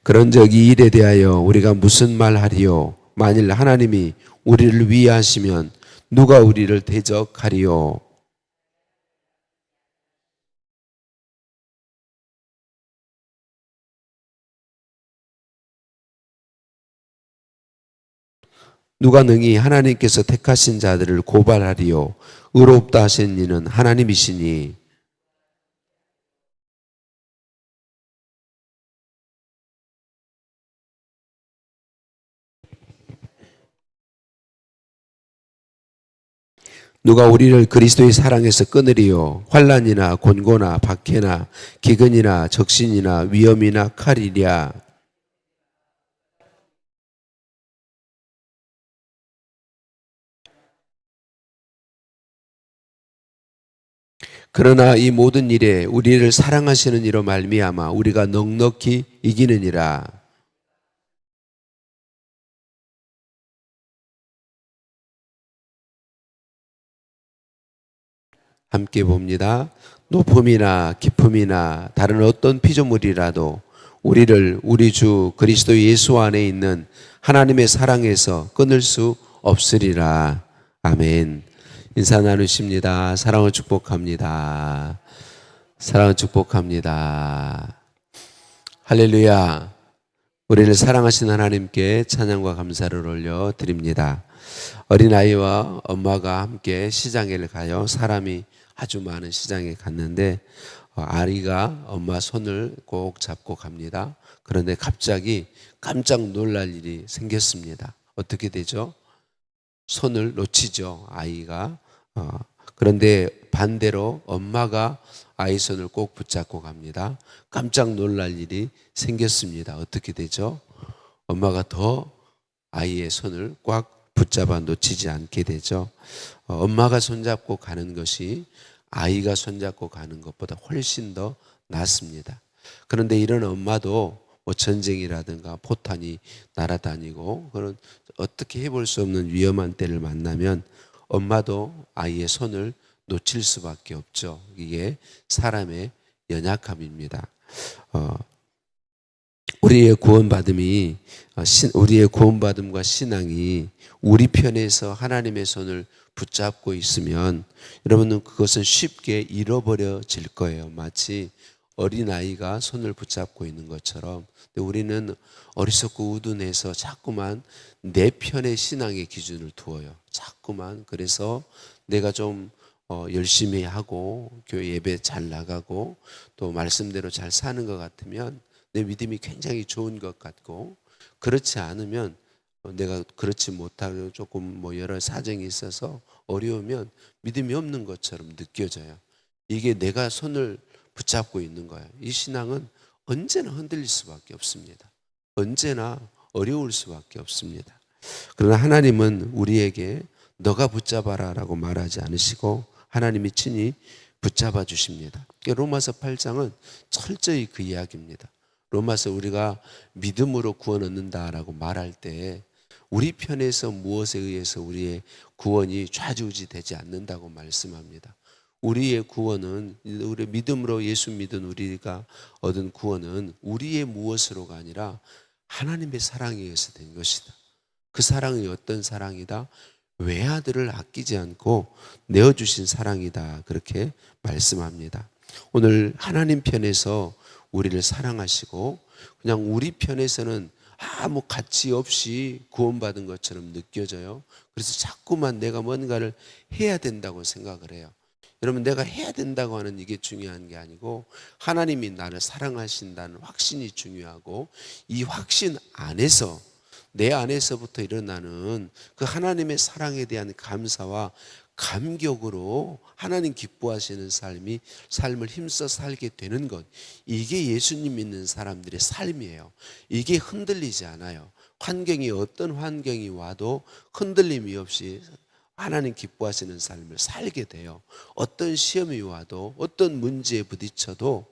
그런 적 이 일에 대하여 우리가 무슨 말하리요? 만일 하나님이 우리를 위하시면 누가 우리를 대적하리요? 누가 능히 하나님께서 택하신 자들을 고발하리요? 의롭다 하신 이는 하나님이시니. 누가 우리를 그리스도의 사랑에서 끊으리요? 환난이나 곤고나 박해나 기근이나 적신이나 위험이나 칼이랴. 그러나 이 모든 일에 우리를 사랑하시는 이로 말미암아 우리가 넉넉히 이기느니라. 함께 봅니다. 높음이나 깊음이나 다른 어떤 피조물이라도 우리를 우리 주 그리스도 예수 안에 있는 하나님의 사랑에서 끊을 수 없으리라. 아멘. 인사 나누십니다. 사랑을 축복합니다. 사랑을 축복합니다. 할렐루야. 우리를 사랑하신 하나님께 찬양과 감사를 올려 드립니다. 어린아이와 엄마가 함께 시장에 가요. 사람이 아주 많은 시장에 갔는데 아이가 엄마 손을 꼭 잡고 갑니다. 그런데 갑자기 깜짝 놀랄 일이 생겼습니다. 어떻게 되죠? 손을 놓치죠, 아이가. 그런데 반대로 엄마가 아이 손을 꼭 붙잡고 갑니다. 깜짝 놀랄 일이 생겼습니다. 어떻게 되죠? 엄마가 더 아이의 손을 꽉 붙잡아 놓치지 않게 되죠. 엄마가 손잡고 가는 것이 아이가 손잡고 가는 것보다 훨씬 더 낫습니다. 그런데 이런 엄마도 뭐 전쟁이라든가 포탄이 날아다니고 그런 어떻게 해볼 수 없는 위험한 때를 만나면 엄마도 아이의 손을 놓칠 수밖에 없죠. 이게 사람의 연약함입니다. 우리의 구원받음과 신앙이 우리 편에서 하나님의 손을 붙잡고 있으면 여러분은 그것은 쉽게 잃어버려질 거예요. 마치 어린아이가 손을 붙잡고 있는 것처럼. 근데 우리는 어리석고 우둔해서 자꾸만 내 편의 신앙의 기준을 두어요. 자꾸만. 그래서 내가 좀 열심히 하고 교회 예배 잘 나가고 또 말씀대로 잘 사는 것 같으면 내 믿음이 굉장히 좋은 것 같고, 그렇지 않으면 내가 그렇지 못하고 조금 뭐 여러 사정이 있어서 어려우면 믿음이 없는 것처럼 느껴져요. 이게 내가 손을 붙잡고 있는 거예요. 이 신앙은 언제나 흔들릴 수밖에 없습니다. 언제나 어려울 수밖에 없습니다. 그러나 하나님은 우리에게 너가 붙잡아라 라고 말하지 않으시고 하나님이 친히 붙잡아 주십니다. 로마서 8장은 철저히 그 이야기입니다. 로마서 우리가 믿음으로 구원 얻는다라고 말할 때 우리 편에서 무엇에 의해서 우리의 구원이 좌지우지되지 않는다고 말씀합니다. 우리의 구원은, 우리 믿음으로 예수 믿은 우리가 얻은 구원은 우리의 무엇으로가 아니라 하나님의 사랑에 의해서 된 것이다. 그 사랑이 어떤 사랑이다? 외아들을 아끼지 않고 내어주신 사랑이다. 그렇게 말씀합니다. 오늘 하나님 편에서 우리를 사랑하시고 그냥 우리 편에서는 아무 가치 없이 구원받은 것처럼 느껴져요. 그래서 자꾸만 내가 뭔가를 해야 된다고 생각을 해요. 여러분, 내가 해야 된다고 하는 이게 중요한 게 아니고 하나님이 나를 사랑하신다는 확신이 중요하고, 이 확신 안에서 내 안에서부터 일어나는 그 하나님의 사랑에 대한 감사와 감격으로 하나님 기뻐하시는 삶을 힘써 살게 되는 것, 이게 예수님 믿는 사람들의 삶이에요. 이게 흔들리지 않아요. 환경이 어떤 환경이 와도 흔들림이 없이 하나님 기뻐하시는 삶을 살게 돼요. 어떤 시험이 와도 어떤 문제에 부딪혀도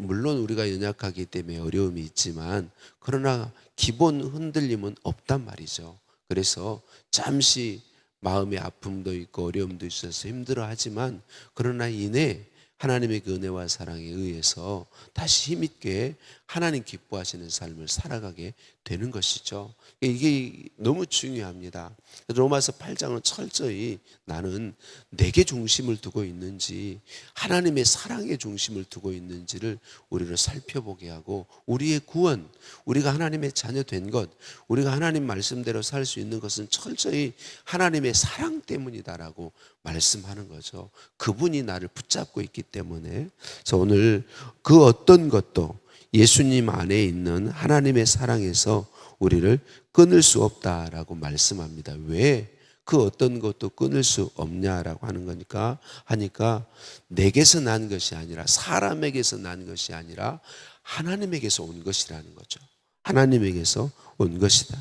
물론 우리가 연약하기 때문에 어려움이 있지만 그러나 기본 흔들림은 없단 말이죠. 그래서 잠시 마음의 아픔도 있고 어려움도 있어서 힘들어하지만 그러나 이내 하나님의 그 은혜와 사랑에 의해서 다시 힘있게 하나님 기뻐하시는 삶을 살아가게 되는 것이죠. 이게 너무 중요합니다. 로마서 8장은 철저히 나는 내게 중심을 두고 있는지 하나님의 사랑에 중심을 두고 있는지를 우리를 살펴보게 하고, 우리의 구원, 우리가 하나님의 자녀 된 것, 우리가 하나님 말씀대로 살 수 있는 것은 철저히 하나님의 사랑 때문이다라고 말씀하는 거죠. 그분이 나를 붙잡고 있기 때문에. 그래서 오늘 그 어떤 것도 예수님 안에 있는 하나님의 사랑에서 우리를 끊을 수 없다라고 말씀합니다. 왜 그 어떤 것도 끊을 수 없냐라고 하는 거니까 하니까, 내게서 난 것이 아니라, 사람에게서 난 것이 아니라 하나님에게서 온 것이라는 거죠. 하나님에게서 온 것이다.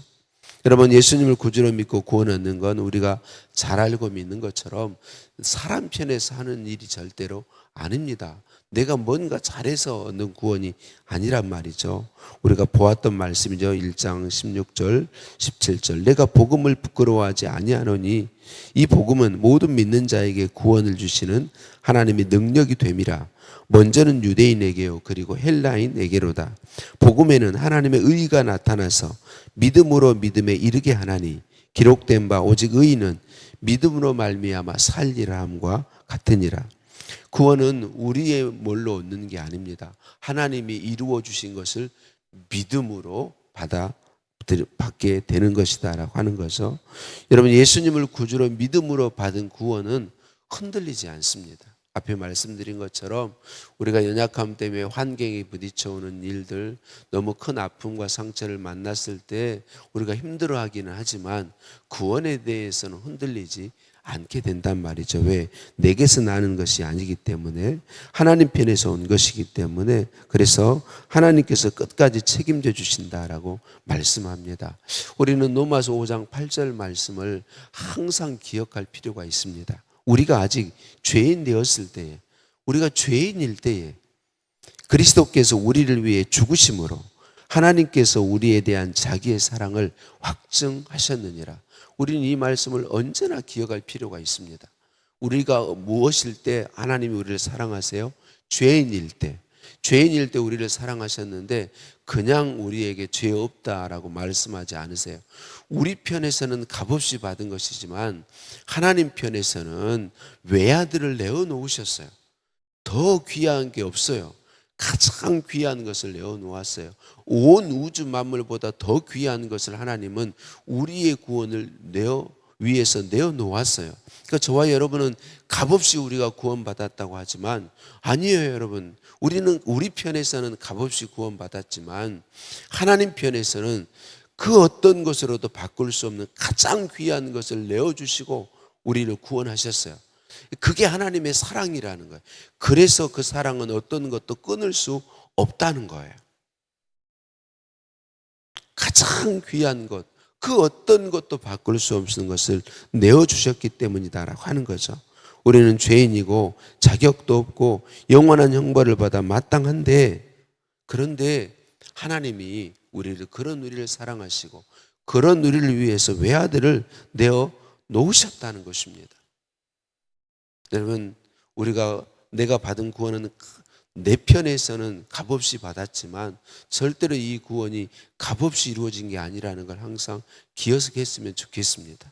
여러분, 예수님을 구주로 믿고 구원 얻는 건 우리가 잘 알고 믿는 것처럼 사람 편에서 하는 일이 절대로 아닙니다. 내가 뭔가 잘해서 얻는 구원이 아니란 말이죠. 우리가 보았던 말씀이죠. 1장 16절 17절, 내가 복음을 부끄러워하지 아니하노니 이 복음은 모든 믿는 자에게 구원을 주시는 하나님의 능력이 됨이라. 먼저는 유대인에게요 그리고 헬라인에게로다. 복음에는 하나님의 의가 나타나서 믿음으로 믿음에 이르게 하나니, 기록된 바 오직 의인은 믿음으로 말미암아 살리라 함과 같으니라. 구원은 우리의 뭘로 얻는 게 아닙니다. 하나님이 이루어 주신 것을 믿음으로 받게 되는 것이다라고 하는 거죠. 여러분, 예수님을 구주로 믿음으로 받은 구원은 흔들리지 않습니다. 앞에 말씀드린 것처럼 우리가 연약함 때문에 환경에 부딪혀오는 일들, 너무 큰 아픔과 상처를 만났을 때 우리가 힘들어하기는 하지만 구원에 대해서는 흔들리지 않게 된단 말이죠. 왜? 내게서 나는 것이 아니기 때문에, 하나님 편에서 온 것이기 때문에. 그래서 하나님께서 끝까지 책임져 주신다라고 말씀합니다. 우리는 로마서 5장 8절 말씀을 항상 기억할 필요가 있습니다. 우리가 아직 죄인 되었을 때에, 우리가 죄인일 때에 그리스도께서 우리를 위해 죽으심으로 하나님께서 우리에 대한 자기의 사랑을 확증하셨느니라. 우리는 이 말씀을 언제나 기억할 필요가 있습니다. 우리가 무엇일 때 하나님이 우리를 사랑하세요? 죄인일 때. 죄인일 때 우리를 사랑하셨는데 그냥 우리에게 죄 없다라고 말씀하지 않으세요. 우리 편에서는 값없이 받은 것이지만 하나님 편에서는 외아들을 내어놓으셨어요. 더 귀한 게 없어요. 가장 귀한 것을 내어놓았어요. 온 우주 만물보다 더 귀한 것을 하나님은 우리의 구원을 위해서 내어놓았어요. 그러니까 저와 여러분은 값없이 우리가 구원받았다고 하지만 아니에요. 여러분, 우리 편에서는 값없이 구원받았지만 하나님 편에서는 그 어떤 것으로도 바꿀 수 없는 가장 귀한 것을 내어주시고 우리를 구원하셨어요. 그게 하나님의 사랑이라는 거예요. 그래서 그 사랑은 어떤 것도 끊을 수 없다는 거예요. 가장 귀한 것, 그 어떤 것도 바꿀 수 없는 것을 내어주셨기 때문이다라고 하는 거죠. 우리는 죄인이고 자격도 없고 영원한 형벌을 받아 마땅한데, 그런데 하나님이 그런 우리를 사랑하시고 그런 우리를 위해서 외아들을 내어 놓으셨다는 것입니다. 여러분, 내가 받은 구원은 내 편에서는 값없이 받았지만 절대로 이 구원이 값없이 이루어진 게 아니라는 걸 항상 기억했으면 좋겠습니다.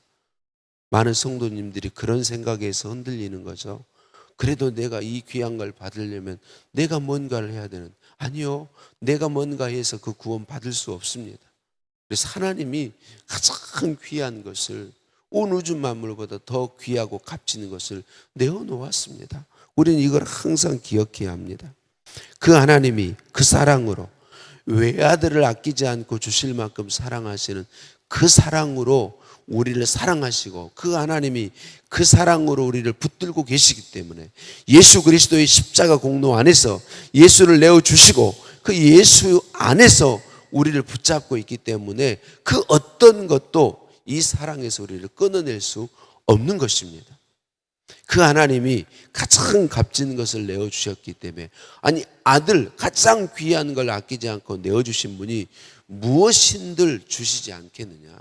많은 성도님들이 그런 생각에서 흔들리는 거죠. 그래도 내가 이 귀한 걸 받으려면 내가 뭔가를 해야 되는, 아니요, 내가 뭔가 해서 그 구원 받을 수 없습니다. 그래서 하나님이 가장 귀한 것을, 온 우주 만물보다 더 귀하고 값지는 것을 내어놓았습니다. 우리는 이걸 항상 기억해야 합니다. 그 하나님이 그 사랑으로, 외아들을 아끼지 않고 주실 만큼 사랑하시는 그 사랑으로 우리를 사랑하시고, 그 하나님이 그 사랑으로 우리를 붙들고 계시기 때문에 예수 그리스도의 십자가 공로 안에서 예수를 내어주시고 그 예수 안에서 우리를 붙잡고 있기 때문에 그 어떤 것도 이 사랑에서 우리를 끊어낼 수 없는 것입니다. 그 하나님이 가장 값진 것을 내어주셨기 때문에, 아니 아들, 가장 귀한 걸 아끼지 않고 내어주신 분이 무엇인들 주시지 않겠느냐.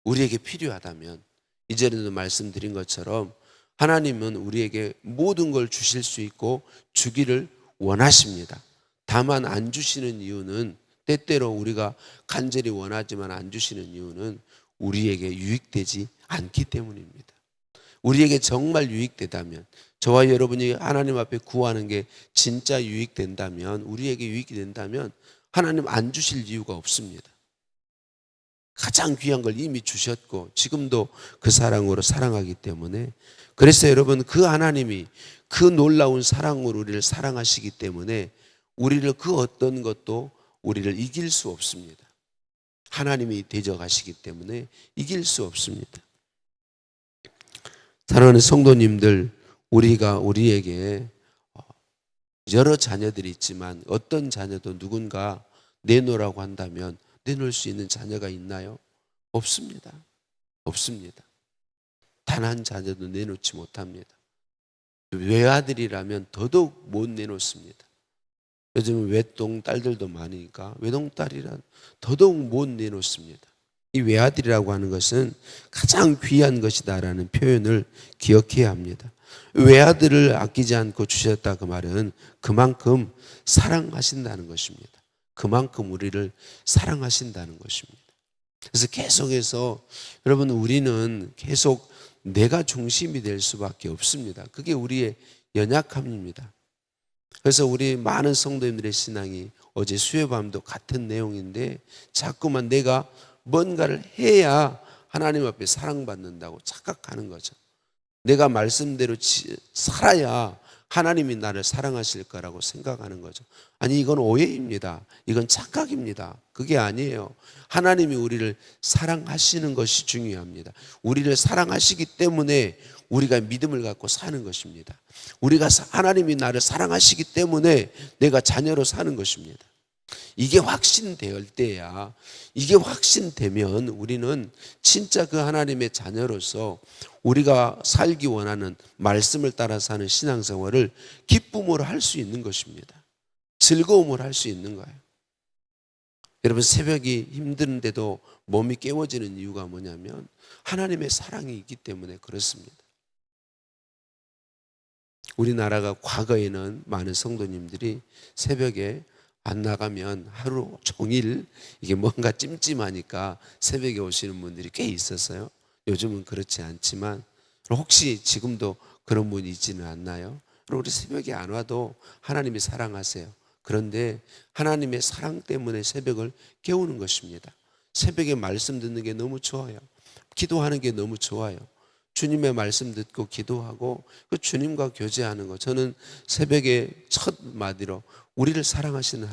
우리에게 필요하다면, 이전에도 말씀드린 것처럼 하나님은 우리에게 모든 걸 주실 수 있고 주기를 원하십니다. 다만 안 주시는 이유는, 때때로 우리가 간절히 원하지만 안 주시는 이유는 우리에게 유익되지 않기 때문입니다. 우리에게 정말 유익되다면, 저와 여러분이 하나님 앞에 구하는 게 진짜 유익된다면, 우리에게 유익이 된다면 하나님 안 주실 이유가 없습니다. 가장 귀한 걸 이미 주셨고 지금도 그 사랑으로 사랑하기 때문에, 그래서 여러분, 그 하나님이 그 놀라운 사랑으로 우리를 사랑하시기 때문에 우리를 그 어떤 것도 우리를 이길 수 없습니다. 하나님이 대적하시기 때문에 이길 수 없습니다. 사랑하는 성도님들, 우리에게 여러 자녀들이 있지만 어떤 자녀도 누군가 내놓으라고 한다면 내놓을 수 있는 자녀가 있나요? 없습니다. 없습니다. 단 한 자녀도 내놓지 못합니다. 외아들이라면 더더욱 못 내놓습니다. 요즘은 외동딸들도 많으니까 외동딸이란 더더욱 못 내놓습니다. 이 외아들이라고 하는 것은 가장 귀한 것이다라는 표현을 기억해야 합니다. 외아들을 아끼지 않고 주셨다, 그 말은 그만큼 사랑하신다는 것입니다. 그만큼 우리를 사랑하신다는 것입니다. 그래서 계속해서 여러분, 우리는 계속 내가 중심이 될 수밖에 없습니다. 그게 우리의 연약함입니다. 그래서 우리 많은 성도님들의 신앙이 어제 수요밤도 같은 내용인데, 자꾸만 내가 뭔가를 해야 하나님 앞에 사랑받는다고 착각하는 거죠. 내가 말씀대로 살아야 하나님이 나를 사랑하실 거라고 생각하는 거죠. 아니, 이건 오해입니다. 이건 착각입니다. 그게 아니에요. 하나님이 우리를 사랑하시는 것이 중요합니다. 우리를 사랑하시기 때문에 우리가 믿음을 갖고 사는 것입니다. 하나님이 나를 사랑하시기 때문에 내가 자녀로 사는 것입니다. 이게 확신될 때야, 이게 확신되면 우리는 진짜 그 하나님의 자녀로서 우리가 살기 원하는 말씀을 따라 사는 신앙생활을 기쁨으로 할 수 있는 것입니다. 즐거움으로 할 수 있는 거예요. 여러분, 새벽이 힘든데도 몸이 깨워지는 이유가 뭐냐면 하나님의 사랑이 있기 때문에 그렇습니다. 우리나라가 과거에는 많은 성도님들이 새벽에 안 나가면 하루 종일 이게 뭔가 찜찜하니까 새벽에 오시는 분들이 꽤 있었어요. 요즘은 그렇지 않지만, 혹시 지금도 그런 분이 있지는 않나요? 우리 새벽에 안 와도 하나님이 사랑하세요. 그런데 하나님의 사랑 때문에 새벽을 깨우는 것입니다. 새벽에 말씀 듣는 게 너무 좋아요. 기도하는 게 너무 좋아요. 주님의 말씀 듣고 기도하고 그 주님과 교제하는 거, 저는 새벽에 첫 마디로 우리를 사랑하시는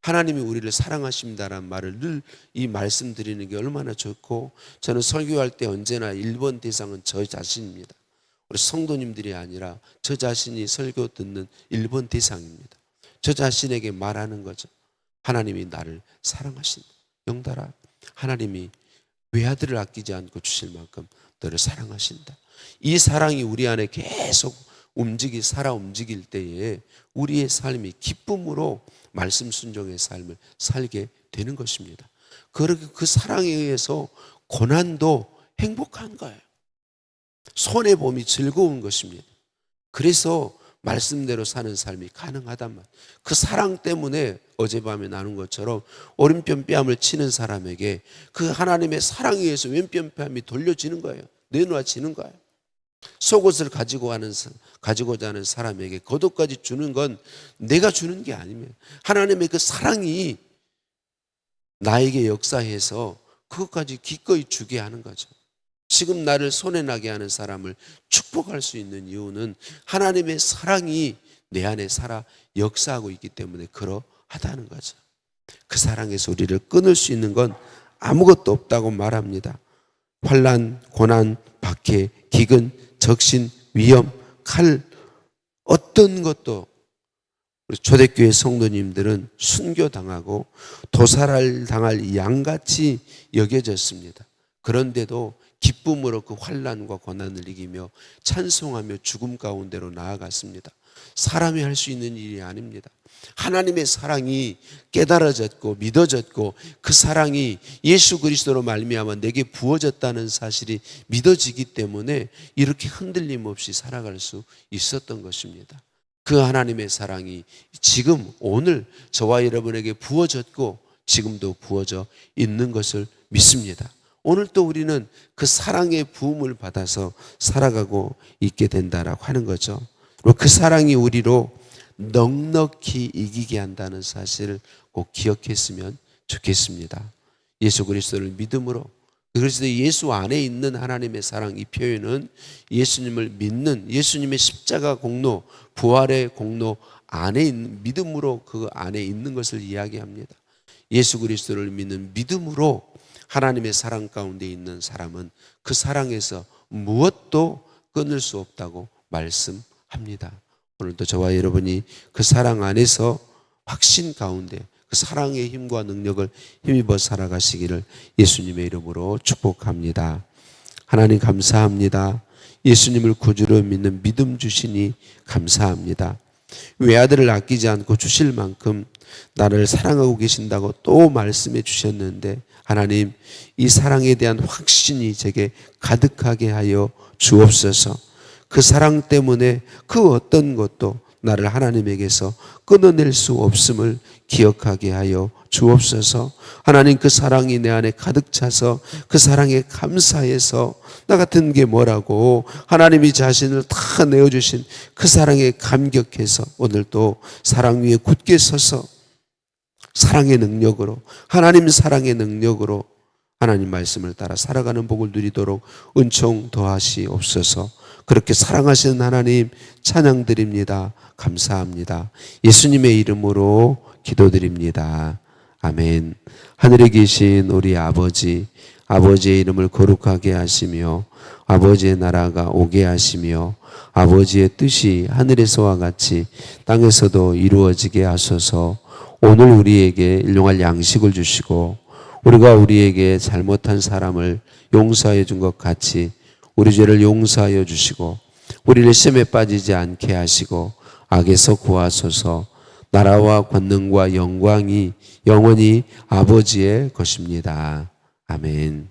하나님이 우리를 사랑하십니다라는 말을 늘 이 말씀 드리는 게 얼마나 좋고, 저는 설교할 때 언제나 1번 대상은 저 자신입니다. 우리 성도님들이 아니라 저 자신이 설교 듣는 1번 대상입니다. 저 자신에게 말하는 거죠. 하나님이 나를 사랑하신다. 영달아, 하나님이 외아들을 아끼지 않고 주실 만큼 너를 사랑하신다. 이 사랑이 우리 안에 계속 살아 움직일 때에 우리의 삶이 기쁨으로 말씀 순종의 삶을 살게 되는 것입니다. 그 사랑에 의해서 고난도 행복한 거예요. 손해봄이 즐거운 것입니다. 그래서 말씀대로 사는 삶이 가능하단 말이에요. 그 사랑 때문에 어젯밤에 나눈 것처럼 오른편 뺨을 치는 사람에게 그 하나님의 사랑에 의해서 왼편 뺨이 돌려지는 거예요. 내놓아지는 거예요. 속옷을 가지고자 하는 사람에게 겉옷까지 주는 건 내가 주는 게 아니면 하나님의 그 사랑이 나에게 역사해서 그것까지 기꺼이 주게 하는 거죠. 지금 나를 손해나게 하는 사람을 축복할 수 있는 이유는 하나님의 사랑이 내 안에 살아 역사하고 있기 때문에 그러하다는 거죠. 그 사랑에서 우리를 끊을 수 있는 건 아무것도 없다고 말합니다. 환난, 고난, 박해, 기근, 적신, 위험, 칼, 어떤 것도 우리 초대교회 성도님들은 순교당하고 도살을 당할 양같이 여겨졌습니다. 그런데도 기쁨으로 그 환난과 고난을 이기며 찬송하며 죽음 가운데로 나아갔습니다. 사람이 할 수 있는 일이 아닙니다. 하나님의 사랑이 깨달아졌고 믿어졌고 그 사랑이 예수 그리스도로 말미암아 내게 부어졌다는 사실이 믿어지기 때문에 이렇게 흔들림 없이 살아갈 수 있었던 것입니다. 그 하나님의 사랑이 지금 오늘 저와 여러분에게 부어졌고 지금도 부어져 있는 것을 믿습니다. 오늘 또 우리는 그 사랑의 부음을 받아서 살아가고 있게 된다라고 하는 거죠. 그리고 그 사랑이 우리로 넉넉히 이기게 한다는 사실을 꼭 기억했으면 좋겠습니다. 예수 그리스도를 믿음으로, 그리스도 예수 안에 있는 하나님의 사랑, 이 표현은 예수님을 믿는 예수님의 십자가 공로, 부활의 공로 안에 있는 믿음으로 그 안에 있는 것을 이야기합니다. 예수 그리스도를 믿는 믿음으로 하나님의 사랑 가운데 있는 사람은 그 사랑에서 무엇도 끊을 수 없다고 말씀합니다. 오늘도 저와 여러분이 그 사랑 안에서 확신 가운데 그 사랑의 힘과 능력을 힘입어 살아가시기를 예수님의 이름으로 축복합니다. 하나님 감사합니다. 예수님을 구주로 믿는 믿음 주시니 감사합니다. 외아들을 아끼지 않고 주실 만큼 나를 사랑하고 계신다고 또 말씀해 주셨는데 하나님, 이 사랑에 대한 확신이 제게 가득하게 하여 주옵소서. 그 사랑 때문에 그 어떤 것도 나를 하나님에게서 끊어낼 수 없음을 기억하게 하여 주옵소서. 하나님, 그 사랑이 내 안에 가득 차서 그 사랑에 감사해서 나 같은 게 뭐라고 하나님이 자신을 다 내어주신 그 사랑에 감격해서 오늘도 사랑 위에 굳게 서서 사랑의 능력으로, 하나님 사랑의 능력으로 하나님 말씀을 따라 살아가는 복을 누리도록 은총 더하시옵소서. 그렇게 사랑하시는 하나님 찬양드립니다. 감사합니다. 예수님의 이름으로 기도드립니다. 아멘. 하늘에 계신 우리 아버지, 아버지의 이름을 거룩하게 하시며 아버지의 나라가 오게 하시며 아버지의 뜻이 하늘에서와 같이 땅에서도 이루어지게 하소서. 오늘 우리에게 일용할 양식을 주시고 우리가 우리에게 잘못한 사람을 용서해 준 것 같이 우리 죄를 용서하여 주시고 우리를 시험에 빠지지 않게 하시고 악에서 구하소서. 나라와 권능과 영광이 영원히 아버지의 것입니다. 아멘.